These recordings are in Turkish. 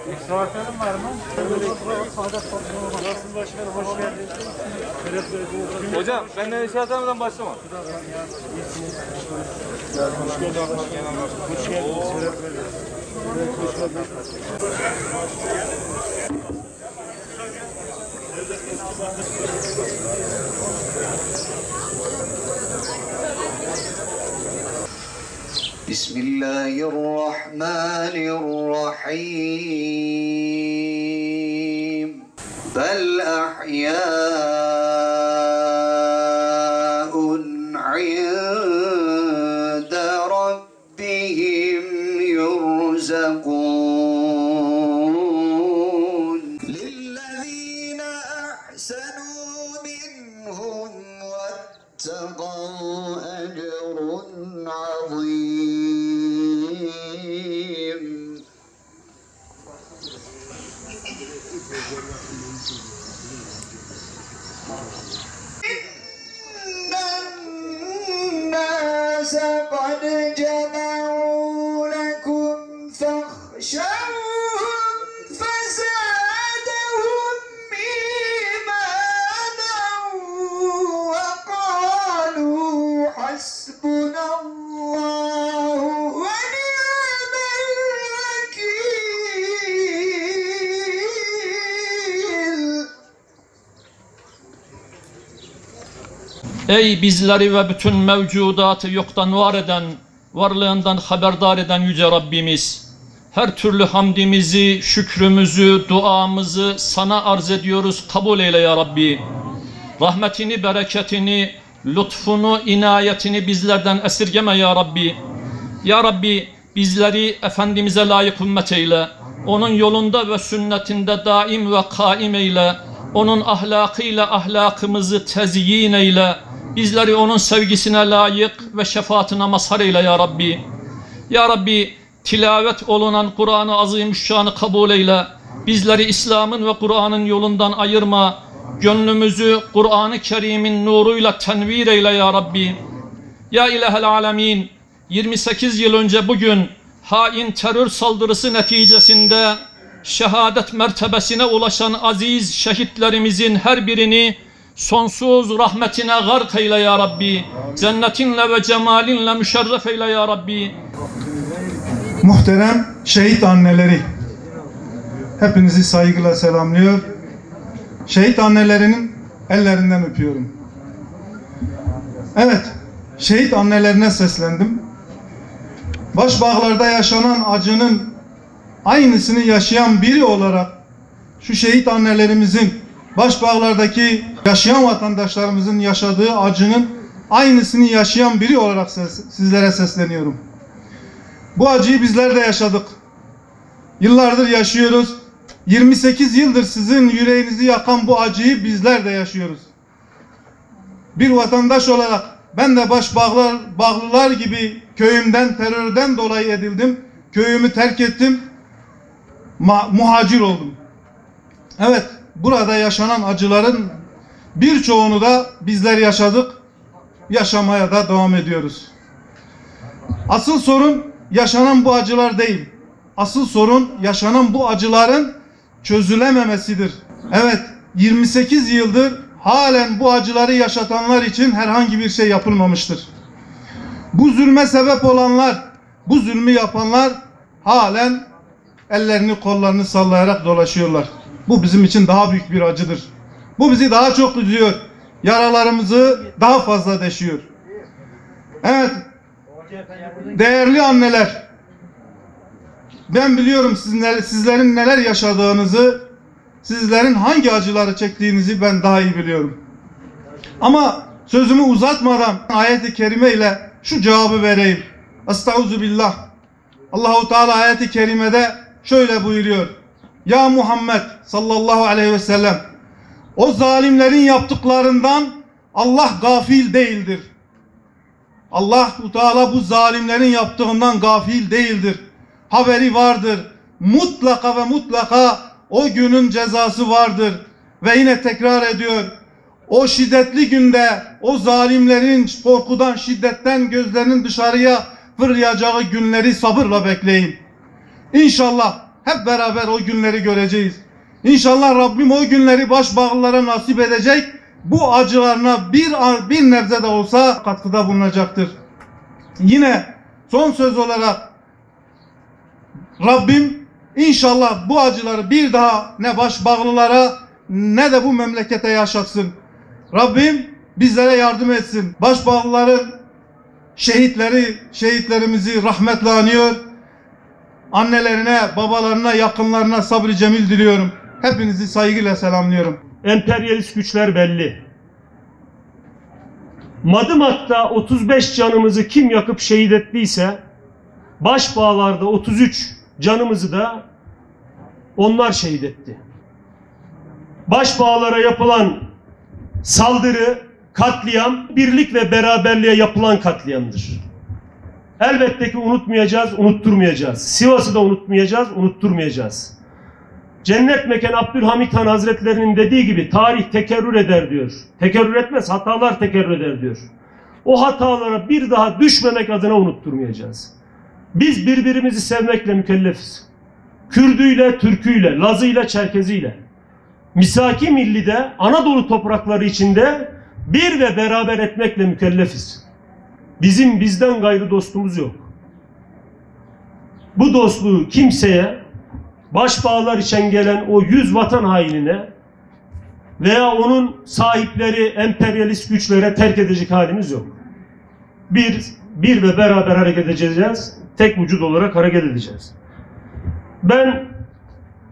Misafirlerim var mı? Nasılsın başkanım? Hoş geldin. Hocam benden işe atanmadan başlama. Hoş geldin. Hoş geldin. Hoş geldin. Bismillahirrahmanirrahim. Bel ahya'un 'inde rabbihim yurzakun. Lillezine ahsenu minhum vettekav ecrun azim. الناس قد جمعوا لكم فاخشوهم فزادهم إيمانا وقالوا حسبنا الله ونعم الوكيل. Ey bizleri ve bütün mevcudatı yoktan var eden, varlığından haberdar eden Yüce Rabbimiz, her türlü hamdimizi, şükrümüzü, duamızı sana arz ediyoruz, kabul eyle ya Rabbi. Rahmetini, bereketini, lütfunu, inayetini bizlerden esirgeme ya Rabbi. Ya Rabbi bizleri Efendimiz'e layık ümmet eyle, onun yolunda ve sünnetinde daim ve kaim eyle, onun ahlakıyla ahlakımızı tezyin eyle, bizleri onun sevgisine layık ve şefaatine mazhar eyle ya Rabbi. Ya Rabbi tilavet olunan Kur'an-ı Azimüşşan'ı kabul eyle, bizleri İslam'ın ve Kur'an'ın yolundan ayırma, gönlümüzü Kur'an-ı Kerim'in nuruyla tenvir eyle ya Rabbi. Ya İlahel Alemin, 28 yıl önce bugün hain terör saldırısı neticesinde şehadet mertebesine ulaşan aziz şehitlerimizin her birini sonsuz rahmetine gark eyle ya Rabbi. Cennetinle ve cemalinle müşerref eyle ya Rabbi. Muhterem şehit anneleri, hepinizi saygıyla selamlıyor. Şehit annelerinin ellerinden öpüyorum. Evet, şehit annelerine seslendim. Başbağlar'da yaşanan acının aynısını yaşayan biri olarak şu şehit annelerimizin, Başbağlar'daki yaşayan vatandaşlarımızın yaşadığı acının aynısını yaşayan biri olarak sizlere sesleniyorum. Bu acıyı bizler de yaşadık. Yıllardır yaşıyoruz. 28 yıldır sizin yüreğinizi yakan bu acıyı bizler de yaşıyoruz. Bir vatandaş olarak ben de Başbağlılar gibi köyümden, terörden dolayı edildim. Köyümü terk ettim. Muhacir oldum. Evet, burada yaşanan acıların birçoğunu da bizler yaşadık. Yaşamaya da devam ediyoruz. Asıl sorun yaşanan bu acılar değil. Asıl sorun yaşanan bu acıların çözülememesidir. Evet, 28 yıldır halen bu acıları yaşatanlar için herhangi bir şey yapılmamıştır. Bu zulme sebep olanlar, bu zulmü yapanlar halen ellerini kollarını sallayarak dolaşıyorlar. Bu bizim için daha büyük bir acıdır. Bu bizi daha çok üzüyor. Yaralarımızı daha fazla deşiyor. Evet, değerli anneler, ben biliyorum sizlerin neler yaşadığınızı, sizlerin hangi acıları çektiğinizi ben daha iyi biliyorum. Ama sözümü uzatmadan ayet-i kerime ile şu cevabı vereyim. Estağfirullah. Allahu Teala ayet-i kerimede şöyle buyuruyor. Ya Muhammed sallallahu aleyhi ve sellem, o zalimlerin yaptıklarından Allah gafil değildir. Allah-u Teala bu zalimlerin yaptığından gafil değildir. haberi vardır. Mutlaka ve mutlaka o günün cezası vardır. Ve yine tekrar ediyor. O şiddetli günde o zalimlerin korkudan, şiddetten gözlerinin dışarıya fırlayacağı günleri sabırla bekleyin. İnşallah hep beraber o günleri göreceğiz. İnşallah Rabbim o günleri başbağlılara nasip edecek. Bu acılarına bir nebze de olsa katkıda bulunacaktır. Yine son söz olarak Rabbim inşallah bu acıları bir daha ne başbağlılara ne de bu memlekete yaşatsın. Rabbim bizlere yardım etsin. Başbağlıların şehitlerimizi rahmetle anıyor. Annelerine, babalarına, yakınlarına sabır-ı cemil diliyorum. Hepinizi saygıyla selamlıyorum. Emperyalist güçler belli. Madımak'ta 35 canımızı kim yakıp şehit ettiyse, Başbağlar'da 33 canımızı da onlar şehit etti. Başbağlar'a yapılan saldırı, katliam, birlik ve beraberliğe yapılan katliamdır. Elbette ki unutmayacağız, unutturmayacağız. Sivas'ı da unutmayacağız, unutturmayacağız. Cennet mekan Abdülhamit Han Hazretlerinin dediği gibi tarih tekerrür eder diyor. Tekerrür etmez, hatalar tekerrür eder diyor. O hatalara bir daha düşmemek adına unutturmayacağız. Biz birbirimizi sevmekle mükellefiz. Kürdüyle, Türküyle, Lazıyla, Çerkeziyle. Misaki Milli'de Anadolu toprakları içinde bir ve beraber etmekle mükellefiz. Bizim bizden gayrı dostumuz yok. Bu dostluğu kimseye, Başbağlar için gelen o 100 vatan hainine veya onun sahipleri emperyalist güçlere terk edecek halimiz yok. Bir ve beraber hareket edeceğiz. Tek vücut olarak hareket edeceğiz.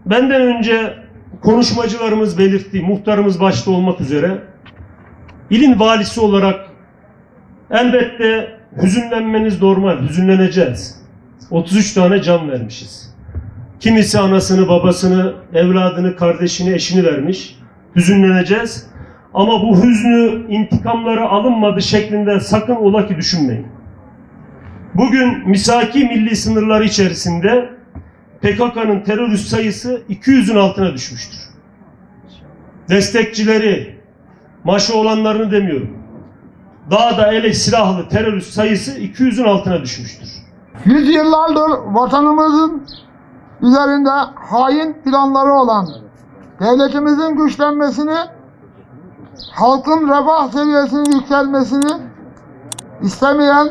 Benden önce konuşmacılarımız belirtti, muhtarımız başta olmak üzere, ilin valisi olarak elbette hüzünlenmeniz normal, hüzünleneceğiz. 33 tane can vermişiz. Kimisi anasını, babasını, evladını, kardeşini, eşini vermiş. Hüzünleneceğiz. Ama bu hüznü intikamları alınmadı şeklinde sakın ola ki düşünmeyin. Bugün misaki milli sınırları içerisinde PKK'nın terörist sayısı 200'ün altına düşmüştür. Destekçileri, maşı olanlarını demiyorum. Dağda ele silahlı terörist sayısı 200'ün altına düşmüştür. Yüzyıllardır vatanımızın üzerinde hain planları olan, devletimizin güçlenmesini, halkın refah seviyesinin yükselmesini istemeyen